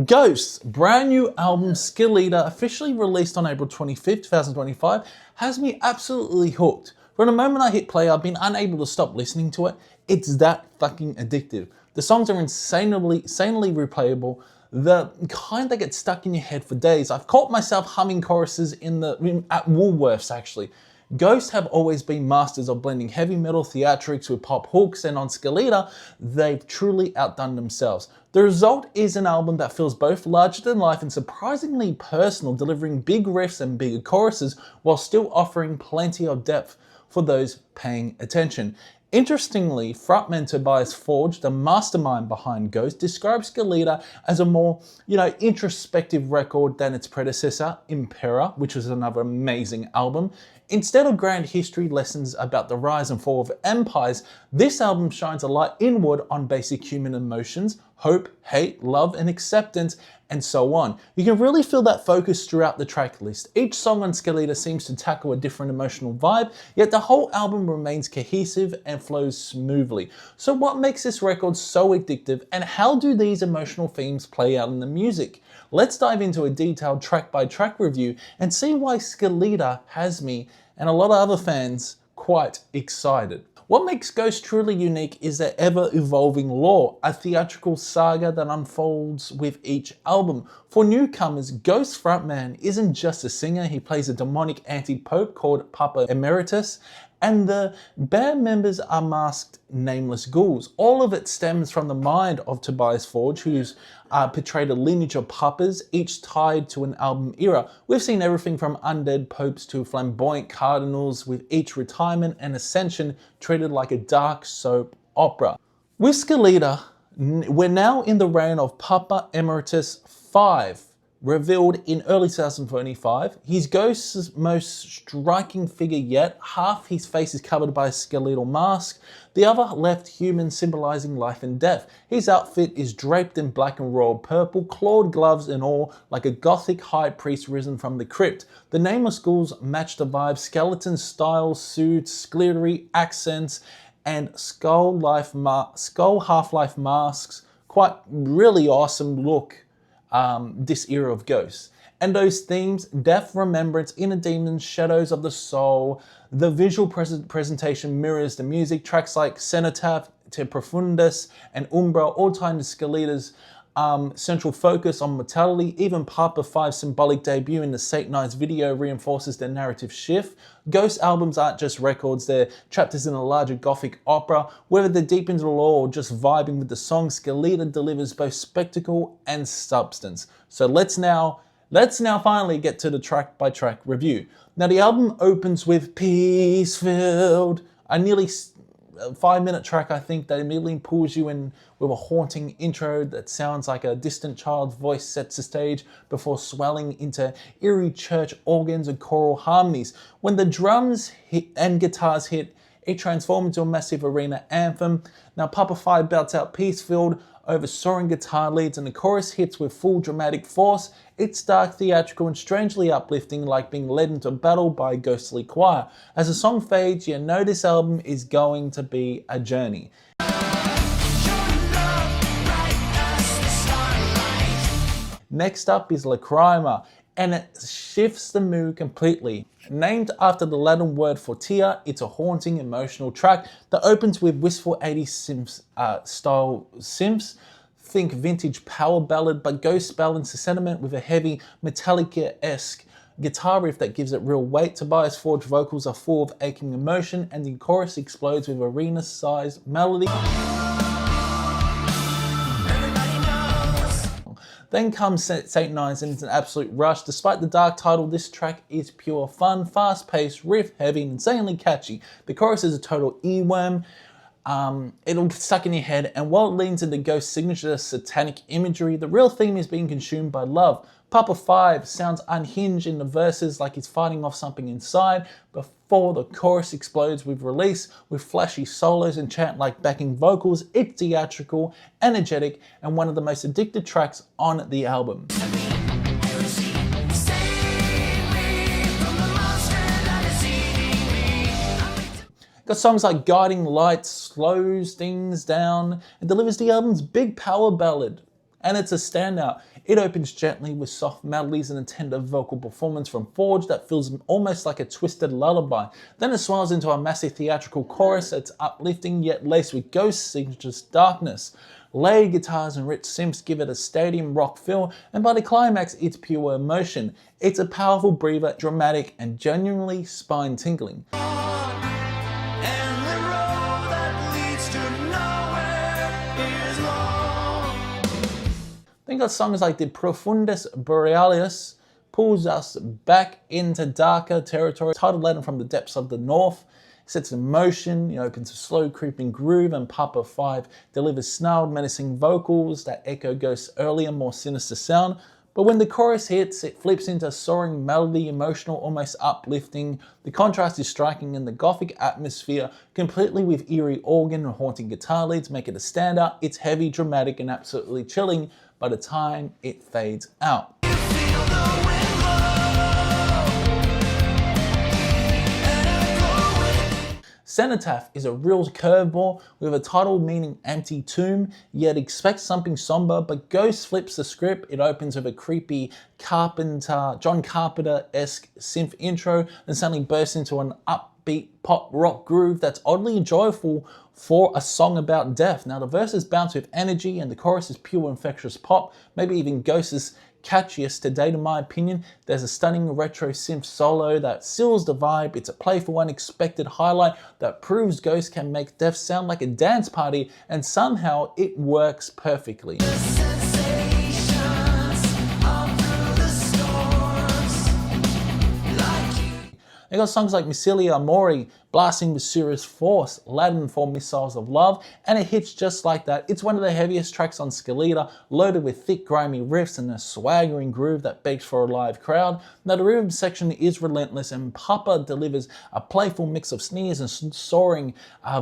Ghost's brand new album Skeletá, officially released on April 25th, 2025, has me absolutely hooked. From the moment I hit play, I've been unable to stop listening to it. It's that fucking addictive. The songs are insanely replayable, the kind that get stuck in your head for days. I've caught myself humming choruses at Woolworths actually. Ghosts have always been masters of blending heavy metal theatrics with pop hooks, and on Skeletá, they've truly outdone themselves. The result is an album that feels both larger than life and surprisingly personal, delivering big riffs and bigger choruses while still offering plenty of depth for those paying attention. Interestingly, frontman Tobias Forge, the mastermind behind Ghost, describes Skeletá as a more, introspective record than its predecessor, Impera, which was another amazing album. Instead of grand history lessons about the rise and fall of empires, this album shines a light inward on basic human emotions, hope, hate, love, and acceptance, and so on. You can really feel that focus throughout the track list. Each song on Skeletá seems to tackle a different emotional vibe, yet the whole album remains cohesive and flows smoothly. So what makes this record so addictive, and how do these emotional themes play out in the music? Let's dive into a detailed track-by-track review and see why Skeletá has me, and a lot of other fans, quite excited. What makes Ghost truly unique is their ever-evolving lore, a theatrical saga that unfolds with each album. For newcomers, Ghost's frontman isn't just a singer, he plays a demonic anti-pope called Papa Emeritus, and the band members are masked Nameless Ghouls. All of it stems from the mind of Tobias Forge, who's portrayed a lineage of papas, each tied to an album era. We've seen everything from undead popes to flamboyant cardinals, with each retirement and ascension treated like a dark soap opera. With Skeletá, we're now in the reign of Papa Emeritus V, revealed in early 2025. He's Ghost's most striking figure yet. Half his face is covered by a skeletal mask, the other left human, symbolizing life and death. His outfit is draped in black and royal purple, clawed gloves and all, like a gothic high priest risen from the crypt. The Nameless Ghouls match the vibe: skeleton style suits, glittery accents, and skull half-life masks. Quite really awesome look. This era of Ghosts. And those themes: death, remembrance, inner demons, shadows of the soul. The visual presentation mirrors the music. Tracks like Cenotaph, Te Profundis, and Umbra all tie into Skeletá's central focus on mortality. Even Papa V's symbolic debut in the Satanized video reinforces their narrative shift. Ghost albums aren't just records, they're chapters in a larger gothic opera. Whether they're deep into the lore or just vibing with the song, Skeletá delivers both spectacle and substance. So let's now finally get to the track-by-track review. Now the album opens with Peacefield, a nearly 5-minute track, I think, that immediately pulls you in with a haunting intro that sounds like a distant child's voice sets the stage before swelling into eerie church organs and choral harmonies. When the drums hit and guitars hit, it transforms into a massive arena anthem. Now Papa V belts out Peacefield over soaring guitar leads, and the chorus hits with full dramatic force. It's dark, theatrical, and strangely uplifting, like being led into battle by a ghostly choir. As the song fades, you know this album is going to be a journey. Next up is Lacrima, and it shifts the mood completely. Named after the Latin word for tear, it's a haunting, emotional track that opens with wistful 80s style synths. Think vintage power ballad, but Ghost balance the sentiment with a heavy Metallica-esque guitar riff that gives it real weight. Tobias Forge vocals are full of aching emotion, and the chorus explodes with arena-sized melody. Then comes Satanized, and it's an absolute rush. Despite the dark title, this track is pure fun, fast-paced, riff-heavy, and insanely catchy. The chorus is a total earworm. It'll stuck in your head, and while it leans into Ghost's signature satanic imagery, the real theme is being consumed by love. Papa V sounds unhinged in the verses, like he's fighting off something inside, before the chorus explodes with release, with flashy solos and chant-like backing vocals. It's theatrical, energetic, and one of the most addictive tracks on the album. Got songs like Guiding Light slows things down and delivers the album's big power ballad. And it's a standout. It opens gently with soft melodies and a tender vocal performance from Forge that feels almost like a twisted lullaby. Then it swells into a massive theatrical chorus that's uplifting yet laced with ghost signatures darkness. Layered guitars and rich synths give it a stadium rock feel, and by the climax, it's pure emotion. It's a powerful breather, dramatic, and genuinely spine-tingling. Think of songs like De Profundis Borealis pulls us back into darker territory. Title Laden from the Depths of the North sets in motion, opens a slow creeping groove, and Papa 5 delivers snarled, menacing vocals that echo Ghost's earlier, more sinister sound. But when the chorus hits, it flips into a soaring melody, emotional, almost uplifting. The contrast is striking, and the gothic atmosphere, completely with eerie organ and haunting guitar leads, make it a standout. It's heavy, dramatic, and absolutely chilling by the time it fades out. Cenotaph is a real curveball with a title meaning empty tomb, yet expect something somber, but Ghost flips the script. It opens with a creepy John Carpenter-esque synth intro, and suddenly bursts into an upbeat pop rock groove that's oddly joyful for a song about death. Now the verses bounce with energy and the chorus is pure infectious pop, maybe even Ghost's catchiest to date in my opinion. There's a stunning retro synth solo that seals the vibe. It's a playful, unexpected highlight that proves Ghost can make death sound like a dance party, and somehow it works perfectly. They got songs like Missilia Amori, blasting with serious force, laden for missiles of love, and it hits just like that. It's one of the heaviest tracks on Skeletá, loaded with thick, grimy riffs and a swaggering groove that begs for a live crowd. Now the rhythm section is relentless, and Papa delivers a playful mix of sneers and soaring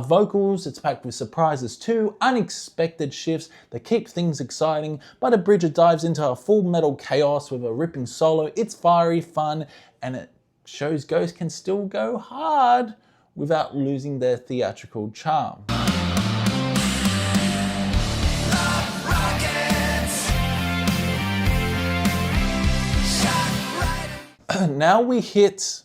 vocals. It's packed with surprises too, unexpected shifts that keep things exciting, but the bridge dives into a full metal chaos with a ripping solo. It's fiery, fun, and it shows Ghost can still go hard without losing their theatrical charm. Now we hit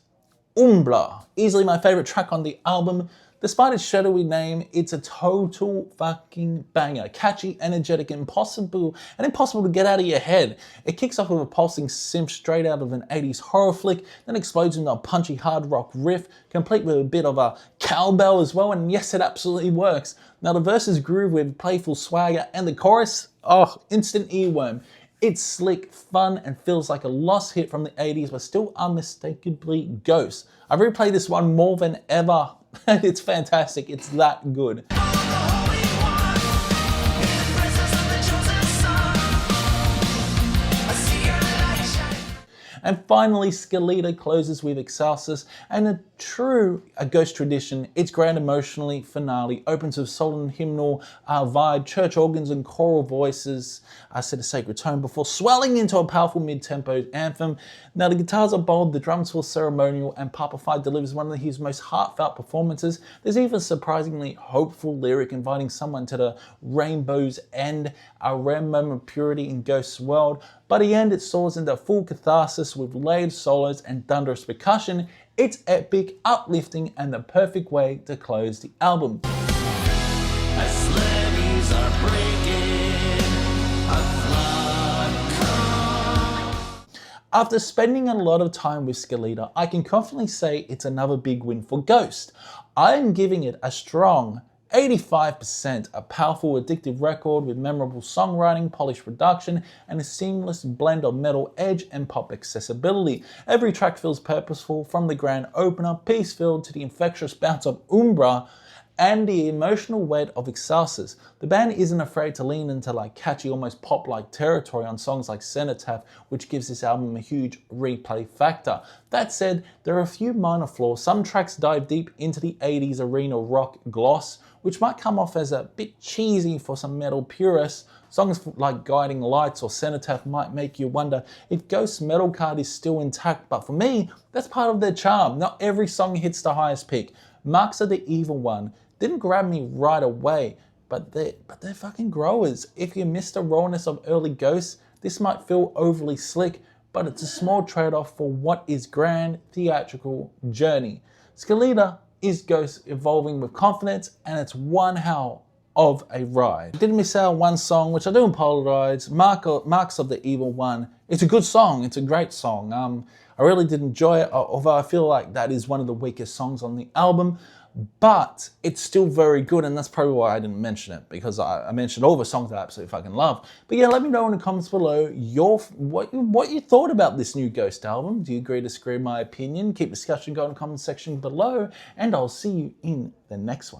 Umbra, easily my favorite track on the album. Despite its shadowy name, it's a total fucking banger. Catchy, energetic, impossible to get out of your head. It kicks off with a pulsing synth straight out of an 80s horror flick, then explodes into a punchy hard rock riff, complete with a bit of a cowbell as well, and yes, it absolutely works. Now the verses groove with playful swagger, and the chorus, instant earworm. It's slick, fun, and feels like a lost hit from the 80s, but still unmistakably Ghost. I've replayed this one more than ever. It's fantastic, it's that good. And finally, Skeletá closes with Excelsis, and a true Ghost tradition. Its grand emotionally finale opens with solemn hymnal vibe, church organs and choral voices set a sacred tone before swelling into a powerful mid-tempo anthem. Now the guitars are bold, the drums feel ceremonial, and Papa 5 delivers one of his most heartfelt performances. There's even a surprisingly hopeful lyric inviting someone to the rainbow's end, a rare moment of purity in Ghost's world. By the end, it soars into full catharsis with layered solos and thunderous percussion. It's epic, uplifting, and the perfect way to close the album. As levees are breaking, a flood comes. After spending a lot of time with Skeletá, I can confidently say it's another big win for Ghost. I am giving it a strong 85%, a powerful, addictive record with memorable songwriting, polished production, and a seamless blend of metal edge and pop accessibility. Every track feels purposeful, from the grand opener, Peacefield, to the infectious bounce of Umbra, and the emotional weight of Excelsis. The band isn't afraid to lean into catchy, almost pop-like territory on songs like Cenotaph, which gives this album a huge replay factor. That said, there are a few minor flaws. Some tracks dive deep into the 80s arena rock gloss, which might come off as a bit cheesy for some metal purists. Songs like Guiding Lights or Cenotaph might make you wonder if Ghost's metal card is still intact, but for me, that's part of their charm. Not every song hits the highest peak. Marks of the Evil One didn't grab me right away, but they're fucking growers. If you miss the rawness of early Ghosts, this might feel overly slick, but it's a small trade-off for what is grand theatrical journey. Skeletá is Ghost evolving with confidence, and it's one hell of a ride. I did miss out on one song, which I do apologize. Marks of the Evil One. It's a good song. It's a great song. I really did enjoy it, although I feel like that is one of the weakest songs on the album. But it's still very good, and that's probably why I didn't mention it, because I mentioned all the songs I absolutely fucking love. But yeah, let me know in the comments below what you thought about this new Ghost album. Do you agree, disagree with my opinion? Keep discussion going in the comment section below, and I'll see you in the next one.